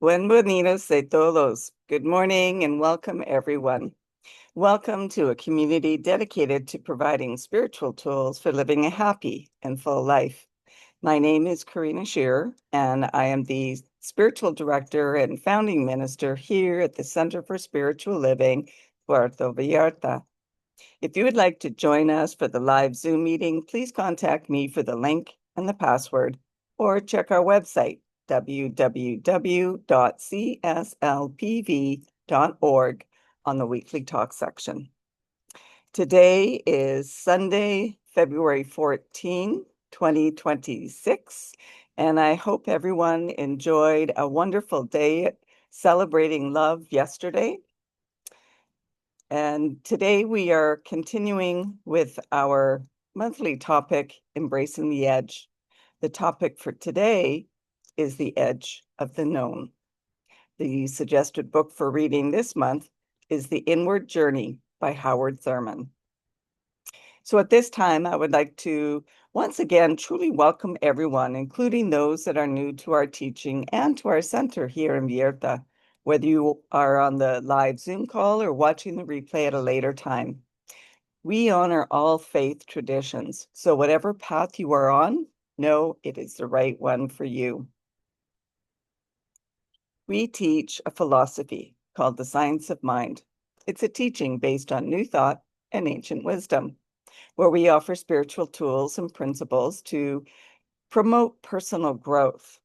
Buenos a todos. Good morning and welcome, everyone. Welcome to a community dedicated to providing spiritual tools for living a happy and full life. My name is Karina Shearer, and I am the spiritual director and founding minister here at the Center for Spiritual Living Puerto Vallarta. If you would like to join us for the live Zoom meeting, please contact me for the link and the password, or check our website, www.cslpv.org, on the weekly talk section. Today is Sunday, February 14, 2026, and I hope everyone enjoyed a wonderful day celebrating love yesterday. And today we are continuing with our monthly topic, Embracing the Edge. The topic for today is The Edge of the Known. The suggested book for reading this month is The Inward Journey by Howard Thurman. So at this time, I would like to once again truly welcome everyone, including those that are new to our teaching and to our center here in Vallarta, whether you are on the live Zoom call or watching the replay at a later time. We honor all faith traditions, so whatever path you are on, know it is the right one for you. We teach a philosophy called the science of mind. It's a teaching based on new thought and ancient wisdom, where we offer spiritual tools and principles to promote personal growth.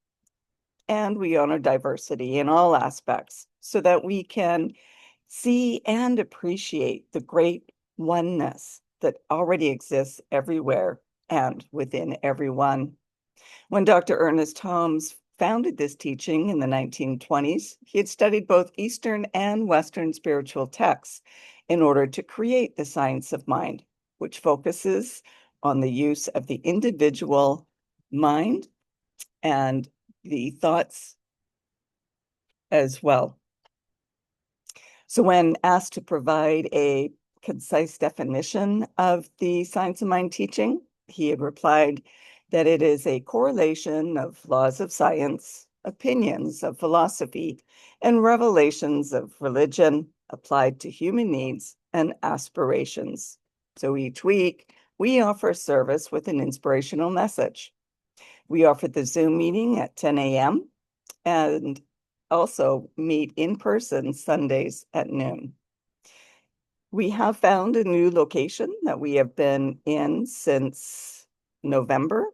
And we honor diversity in all aspects so that we can see and appreciate the great oneness that already exists everywhere and within everyone. When Dr. Ernest Holmes founded this teaching in the 1920s, he had studied both Eastern and Western spiritual texts in order to create the science of mind, which focuses on the use of the individual mind and the thoughts as well. So when asked to provide a concise definition of the science of mind teaching, he had replied that it is a correlation of laws of science, opinions of philosophy, and revelations of religion applied to human needs and aspirations. So each week, we offer service with an inspirational message. We offer the Zoom meeting at 10 a.m. and also meet in person Sundays at noon. We have found a new location that we have been in since November,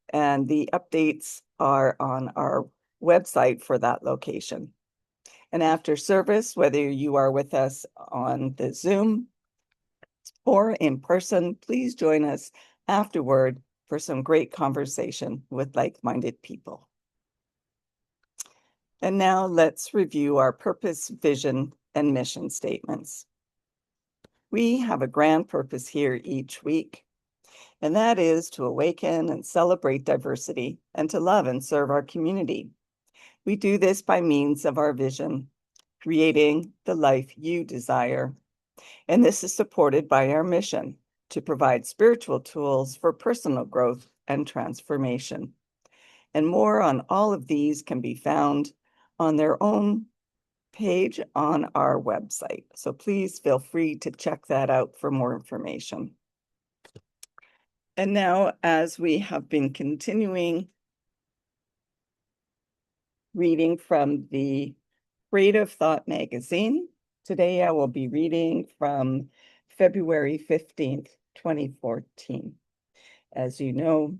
and the updates are on our website for that location. And after service, whether you are with us on the Zoom or in person, please join us afterward for some great conversation with like-minded people. And now let's review our purpose, vision, and mission statements. We have a grand purpose here each week, and that is to awaken and celebrate diversity and to love and serve our community. We do this by means of our vision, creating the life you desire. And this is supported by our mission to provide spiritual tools for personal growth and transformation. And more on all of these can be found on their own page on our website. So please feel free to check that out for more information. And now, as we have been continuing reading from the Creative Thought magazine, today I will be reading from February 15th, 2014. As you know,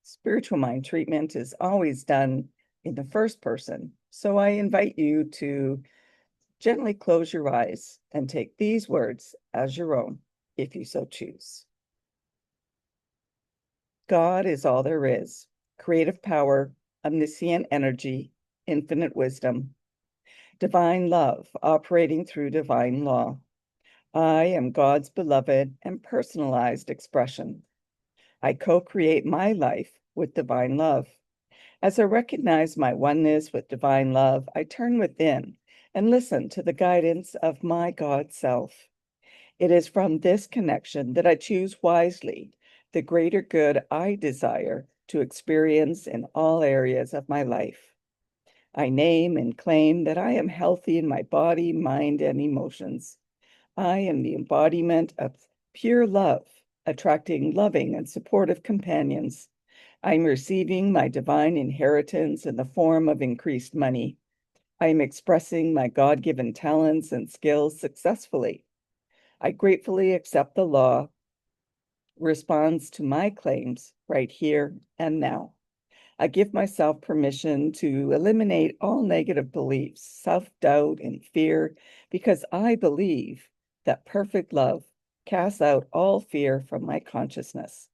spiritual mind treatment is always done in the first person. So I invite you to gently close your eyes and take these words as your own, if you so choose. God is all there is, creative power, omniscient energy, infinite wisdom, divine love operating through divine law. I am God's beloved and personalized expression. I co-create my life with divine love. As I recognize my oneness with divine love, I turn within and listen to the guidance of my God self. It is from this connection that I choose wisely the greater good I desire to experience in all areas of my life. I name and claim that I am healthy in my body, mind, and emotions. I am the embodiment of pure love, attracting loving and supportive companions. I'm receiving my divine inheritance in the form of increased money. I am expressing my God-given talents and skills successfully. I gratefully accept the law responds to my claims right here and now. I give myself permission to eliminate all negative beliefs, self-doubt, and fear because I believe that perfect love casts out all fear from my consciousness.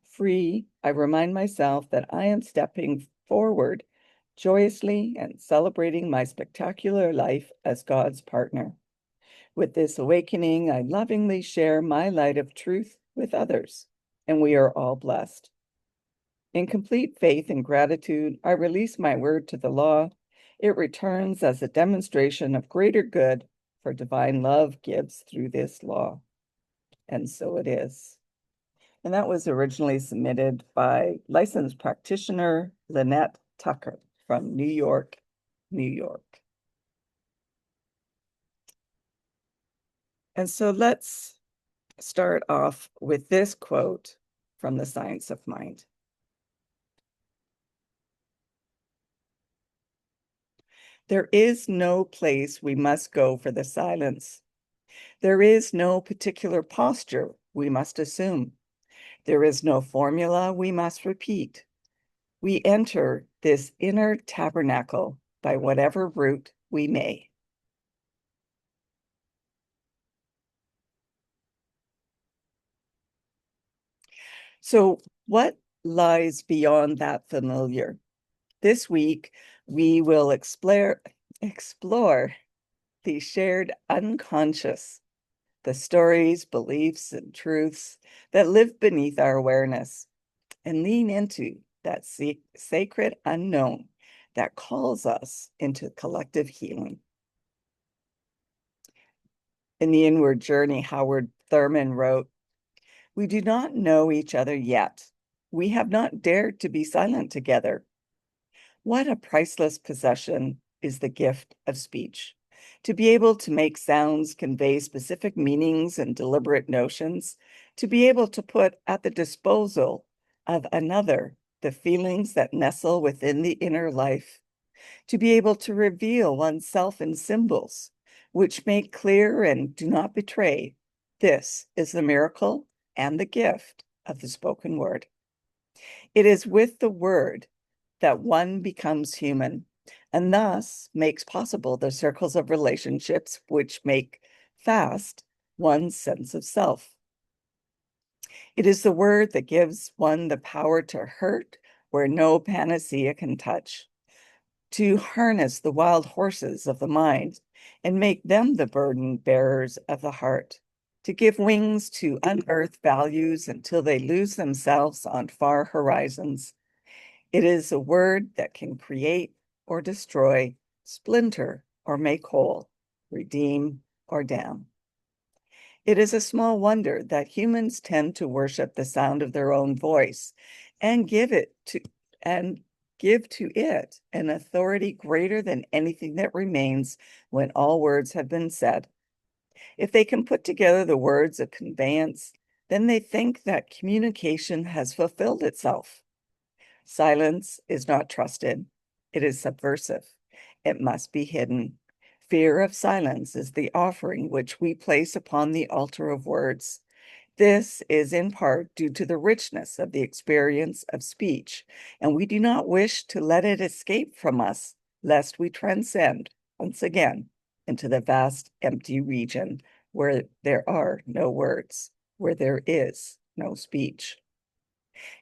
Free, I remind myself that I am stepping forward joyously and celebrating my spectacular life as God's partner. With this awakening, I lovingly share my light of truth with others, and we are all blessed. In complete faith and gratitude, I release my word to the law. It returns as a demonstration of greater good, for divine love gives through this law. And so it is. And that was originally submitted by licensed practitioner Lynette Tucker from New York, New York. And so let's start off with this quote from The Science of Mind. There is no place we must go for the silence. There is no particular posture we must assume. There is no formula we must repeat. We enter this inner tabernacle by whatever route we may. So, what lies beyond that familiar? This week, we will explore the shared unconscious, the stories, beliefs, and truths that live beneath our awareness, and lean into that sacred unknown that calls us into collective healing. In The Inward Journey, Howard Thurman wrote, "We do not know each other yet. We have not dared to be silent together. What a priceless possession is the gift of speech. To be able to make sounds convey specific meanings and deliberate notions, to be able to put at the disposal of another the feelings that nestle within the inner life, to be able to reveal oneself in symbols which make clear and do not betray. This is the miracle and the gift of the spoken word. It is with the word that one becomes human and thus makes possible the circles of relationships which make fast one's sense of self. It is the word that gives one the power to hurt where no panacea can touch, to harness the wild horses of the mind and make them the burden bearers of the heart, to give wings to unearthed values until they lose themselves on far horizons. It is a word that can create or destroy, splinter or make whole, redeem or damn. It is a small wonder that humans tend to worship the sound of their own voice and give to it an authority greater than anything that remains when all words have been said. If they can put together the words of conveyance, then they think that communication has fulfilled itself. Silence is not trusted. It is subversive. It must be hidden. Fear of silence is the offering which we place upon the altar of words. This is in part due to the richness of the experience of speech, and we do not wish to let it escape from us, lest we transcend once again into the vast empty region where there are no words, where there is no speech.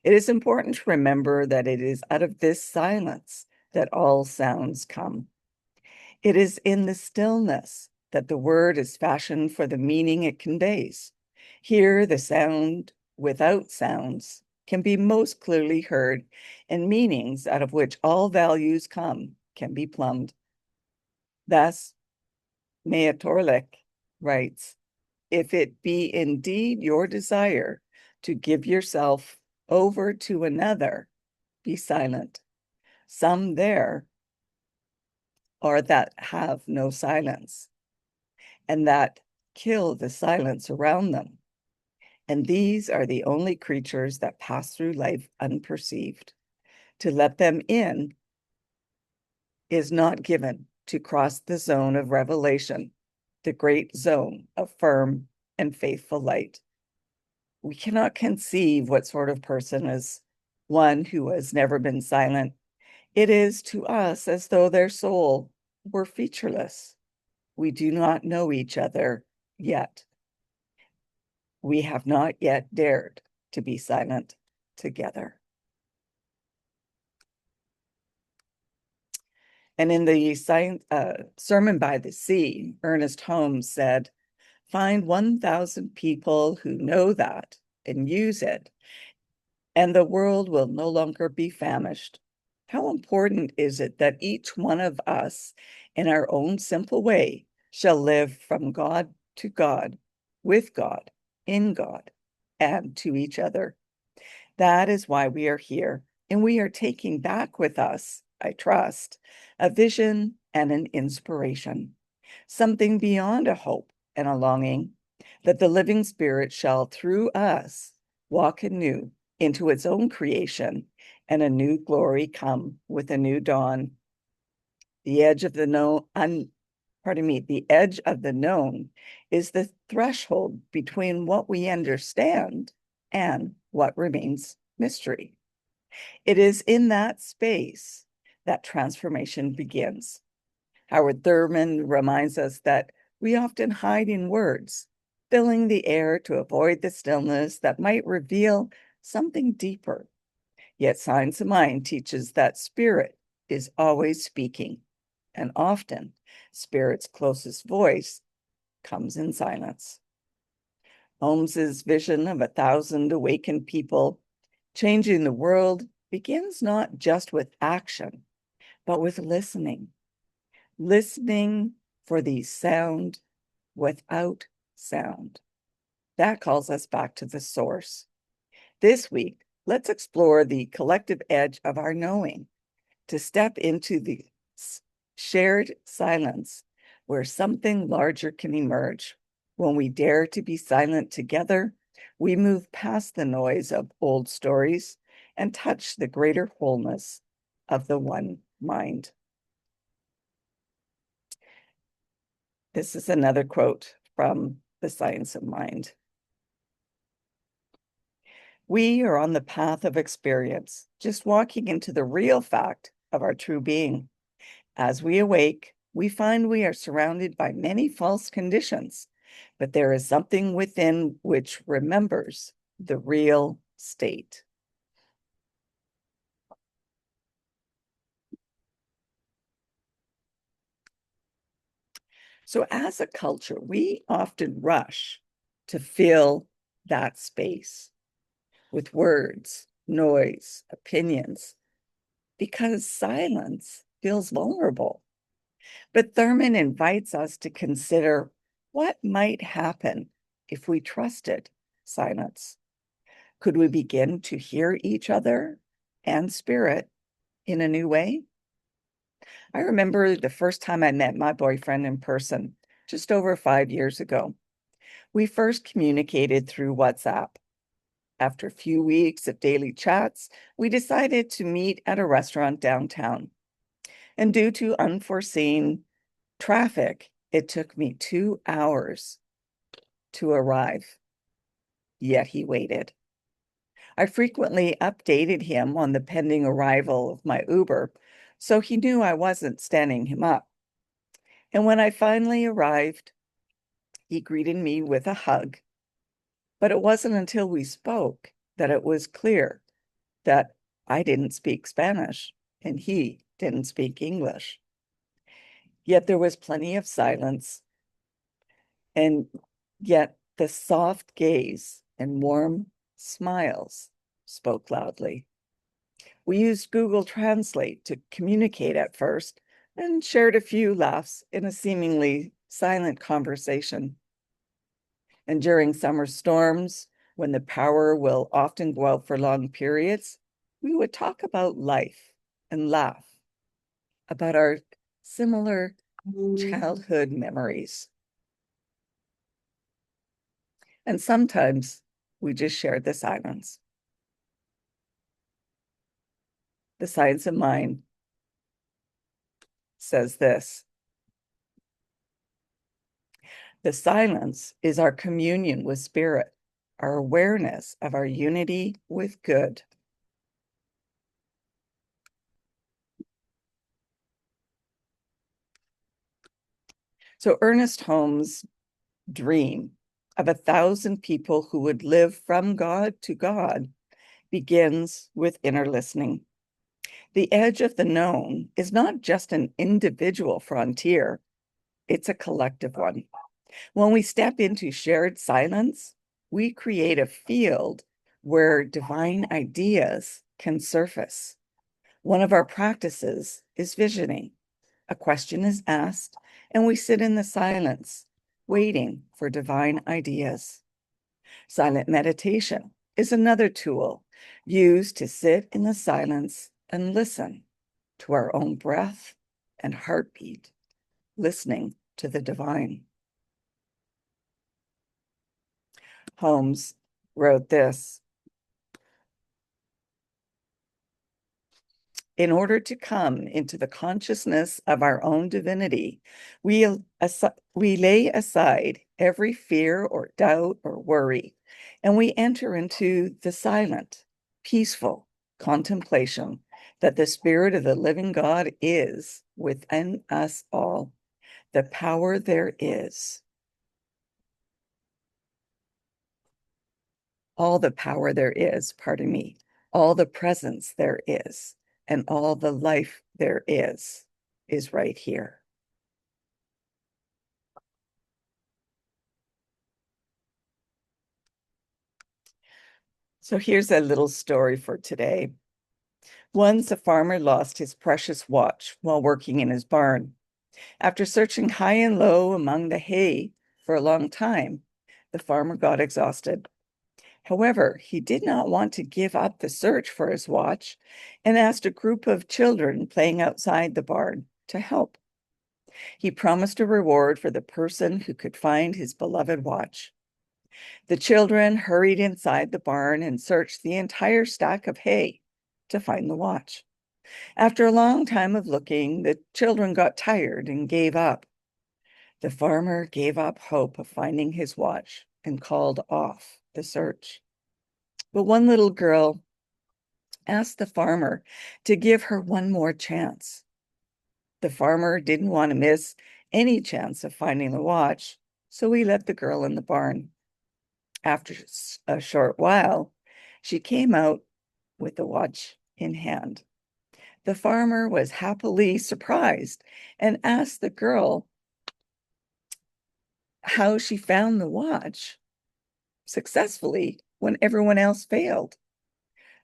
It is important to remember that it is out of this silence that all sounds come. It is in the stillness that the word is fashioned for the meaning it conveys. Here, the sound without sounds can be most clearly heard, and meanings out of which all values come can be plumbed. Thus, Mea Torlik writes, "If it be indeed your desire to give yourself over to another, be silent. Some there or that have no silence, and that kill the silence around them. And these are the only creatures that pass through life unperceived. To let them in is not given to cross the zone of revelation, the great zone of firm and faithful light. We cannot conceive what sort of person is one who has never been silent. It is to us as though their soul were featureless. We do not know each other yet. We have not yet dared to be silent together. And in the Sermon by the Sea, Ernest Holmes said, "Find 1,000 people who know that and use it, and the world will no longer be famished." How important is it that each one of us, in our own simple way, shall live from God to God, with God, in God, and to each other? That is why we are here, and we are taking back with us, I trust, a vision and an inspiration, something beyond a hope and a longing, that the living Spirit shall, through us, walk anew into its own creation, and a new glory come with a new dawn. The edge of the the edge of the known is the threshold between what we understand and what remains mystery. It is in that space that transformation begins. Howard Thurman reminds us that we often hide in words, filling the air to avoid the stillness that might reveal something deeper. Yet Science of Mind teaches that spirit is always speaking, and often spirit's closest voice comes in silence. Holmes's vision of 1,000 awakened people changing the world begins not just with action, but with listening. Listening for the sound without sound. That calls us back to the source. This week, let's explore the collective edge of our knowing, to step into the shared silence where something larger can emerge. When we dare to be silent together, we move past the noise of old stories and touch the greater wholeness of the one mind. This is another quote from The Science of Mind. We are on the path of experience, just walking into the real fact of our true being. As we awake, we find we are surrounded by many false conditions, but there is something within which remembers the real state. So as a culture, we often rush to fill that space with words, noise, opinions, because silence feels vulnerable. But Thurman invites us to consider what might happen if we trusted silence. Could we begin to hear each other and spirit in a new way? I remember the first time I met my boyfriend in person, just over 5 years ago. We first communicated through WhatsApp. After a few weeks of daily chats, we decided to meet at a restaurant downtown. And due to unforeseen traffic, it took me 2 hours to arrive, yet he waited. I frequently updated him on the pending arrival of my Uber, so he knew I wasn't standing him up. And when I finally arrived, he greeted me with a hug. But it wasn't until we spoke that it was clear that I didn't speak Spanish and he didn't speak English. Yet there was plenty of silence, and yet the soft gaze and warm smiles spoke loudly. We used Google Translate to communicate at first and shared a few laughs in a seemingly silent conversation. And during summer storms, when the power will often go out for long periods, we would talk about life and laugh about our similar childhood memories. And sometimes we just share the silence. The Science of Mind says this: the silence is our communion with spirit, our awareness of our unity with good. So Ernest Holmes' dream of 1,000 people who would live from God to God begins with inner listening. The edge of the known is not just an individual frontier, it's a collective one. When we step into shared silence, we create a field where divine ideas can surface. One of our practices is visioning. A question is asked, and we sit in the silence, waiting for divine ideas. Silent meditation is another tool used to sit in the silence and listen to our own breath and heartbeat, listening to the divine. Holmes wrote this: in order to come into the consciousness of our own divinity, we lay aside every fear or doubt or worry, and we enter into the silent, peaceful contemplation that the Spirit of the living God is within us all. The power there is. All the power there is, pardon me, all the presence there is, and all the life there is right here. So here's a little story for today. Once a farmer lost his precious watch while working in his barn. After searching high and low among the hay for a long time, the farmer got exhausted. However, he did not want to give up the search for his watch and asked a group of children playing outside the barn to help. He promised a reward for the person who could find his beloved watch. The children hurried inside the barn and searched the entire stack of hay to find the watch. After a long time of looking, the children got tired and gave up. The farmer gave up hope of finding his watch and called off the search. But one little girl asked the farmer to give her one more chance. The farmer didn't want to miss any chance of finding the watch, so he let the girl in the barn. After a short while, she came out with the watch in hand. The farmer was happily surprised and asked the girl how she found the watch successfully when everyone else failed.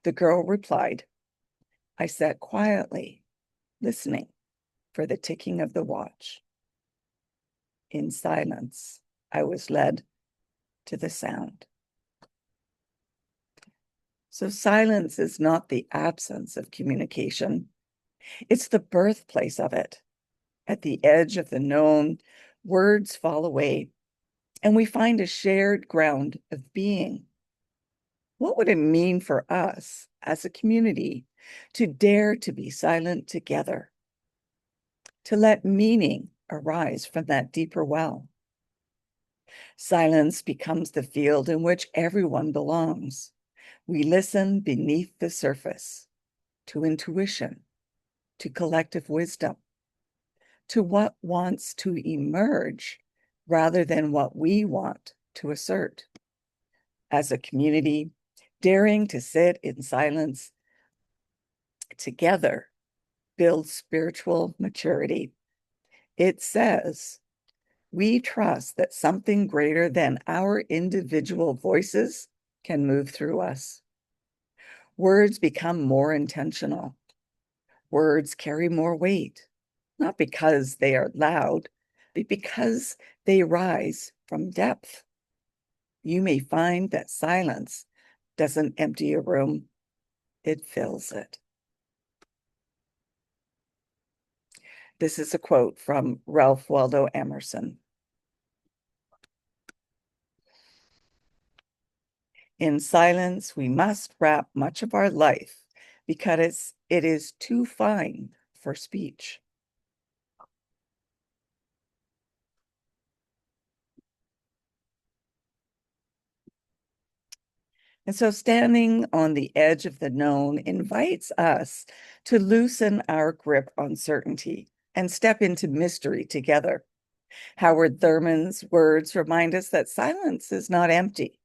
The girl replied, I sat quietly, listening for the ticking of the watch. In silence, I was led to the sound. So silence is not the absence of communication. It's the birthplace of it. At the edge of the known, words fall away, and we find a shared ground of being. What would it mean for us as a community to dare to be silent together, to let meaning arise from that deeper well? Silence becomes the field in which everyone belongs. We listen beneath the surface to intuition, to collective wisdom, to what wants to emerge rather than what we want to assert. As a community, daring to sit in silence together builds spiritual maturity. It says, we trust that something greater than our individual voices can move through us. Words become more intentional. Words carry more weight, not because they are loud, but because they rise from depth. You may find that silence doesn't empty a room, it fills it. This is a quote from Ralph Waldo Emerson. In silence, we must wrap much of our life because it is too fine for speech. And so standing on the edge of the known invites us to loosen our grip on certainty and step into mystery together. Howard Thurman's words remind us that silence is not empty.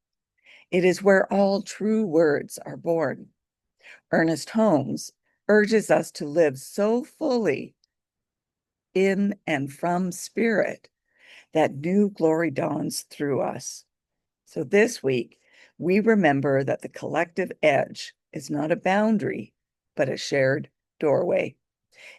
It is where all true words are born. Ernest Holmes urges us to live so fully in and from spirit that new glory dawns through us. So this week, we remember that the collective edge is not a boundary, but a shared doorway,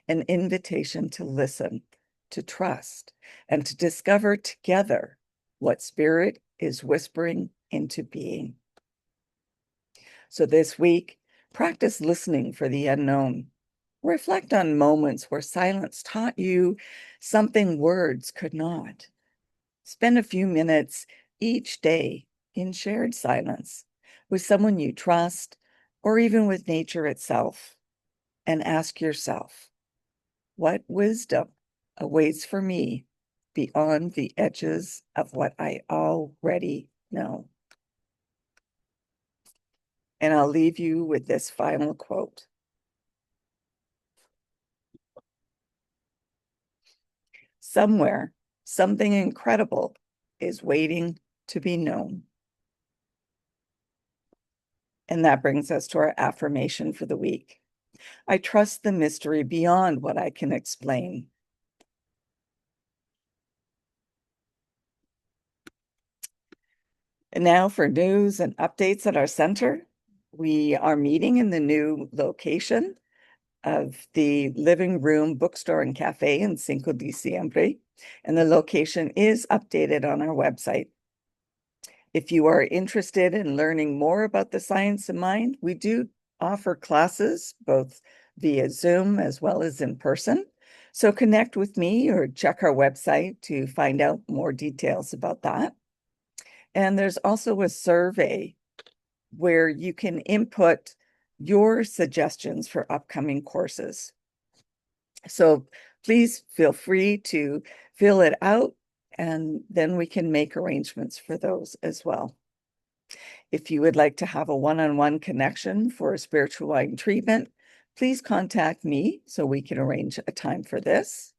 an invitation to listen, to trust, and to discover together what spirit is whispering into being. So this week, practice listening for the unknown. Reflect on moments where silence taught you something words could not. Spend a few minutes each day in shared silence with someone you trust or even with nature itself, and ask yourself, what wisdom awaits for me beyond the edges of what I already know? And I'll leave you with this final quote. Somewhere, something incredible is waiting to be known. And that brings us to our affirmation for the week. I trust the mystery beyond what I can explain. And now for news and updates at our center. We are meeting in the new location of the Living Room Bookstore and Cafe in Cinco de Diciembre, and the location is updated on our website. If you are interested in learning more about the science of mind, we do offer classes both via Zoom as well as in person. So connect with me or check our website to find out more details about that. And there's also a survey where you can input your suggestions for upcoming courses. So please feel free to fill it out, and then we can make arrangements for those as well. If you would like to have a one-on-one connection for a spiritual line treatment, please contact me so we can arrange a time for this.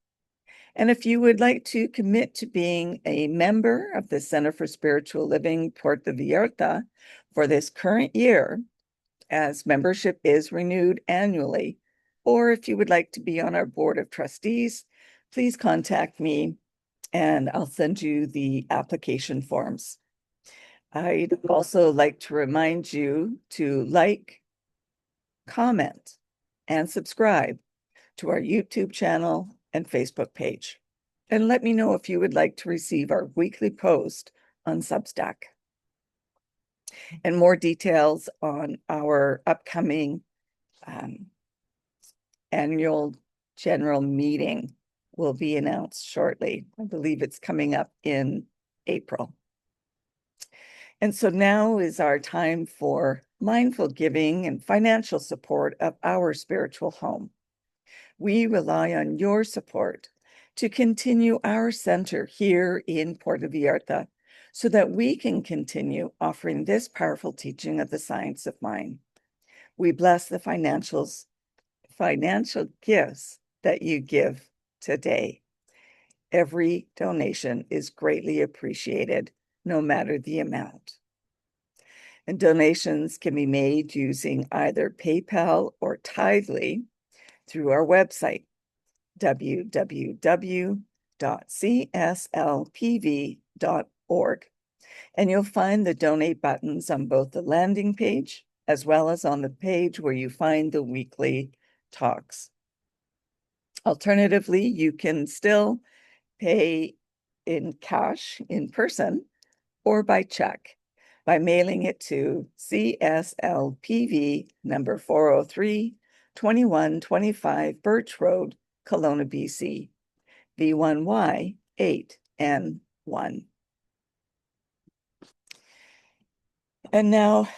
And if you would like to commit to being a member of the Center for Spiritual Living Puerto Vallarta for this current year, as membership is renewed annually, or if you would like to be on our board of trustees, please contact me and I'll send you the application forms. I'd also like to remind you to like, comment, and subscribe to our YouTube channel and Facebook page. And let me know if you would like to receive our weekly post on Substack. And more details on our upcoming annual general meeting will be announced shortly. I believe it's coming up in April. And so now is our time for mindful giving and financial support of our spiritual home. We rely on your support to continue our center here in Puerto Vallarta so that we can continue offering this powerful teaching of the science of mind. We bless the financial gifts that you give today. Every donation is greatly appreciated, no matter the amount. And donations can be made using either PayPal or Tithely through our website, www.cslpv.org. And you'll find the donate buttons on both the landing page as well as on the page where you find the weekly talks. Alternatively, you can still pay in cash in person or by check by mailing it to CSLPV number 403, 2125 Birch Road, Kelowna, BC, V1Y 8N1. And now,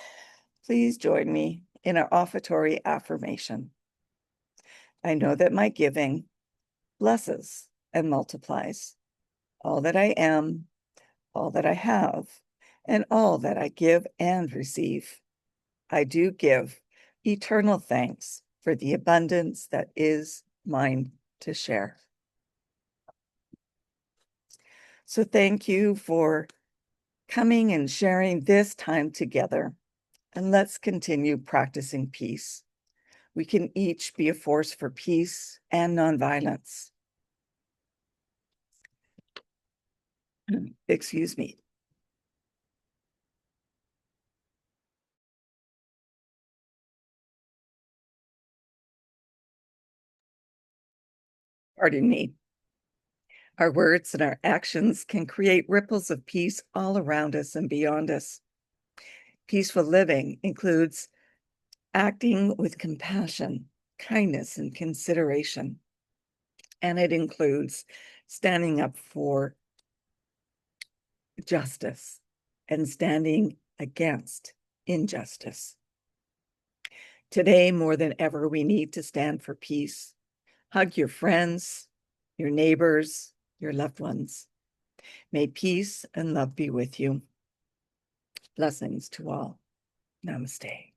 please join me in our offertory affirmation. I know that my giving blesses and multiplies all that I am, all that I have, and all that I give and receive. I do give eternal thanks for the abundance that is mine to share. So thank you for coming and sharing this time together. And let's continue practicing peace. We can each be a force for peace and nonviolence. Excuse me. Pardon me. Our words and our actions can create ripples of peace all around us and beyond us. Peaceful living includes acting with compassion, kindness, and consideration. And it includes standing up for justice and standing against injustice. Today, more than ever, we need to stand for peace. Hug your friends, your neighbors, your loved ones. May peace and love be with you. Blessings to all. Namaste.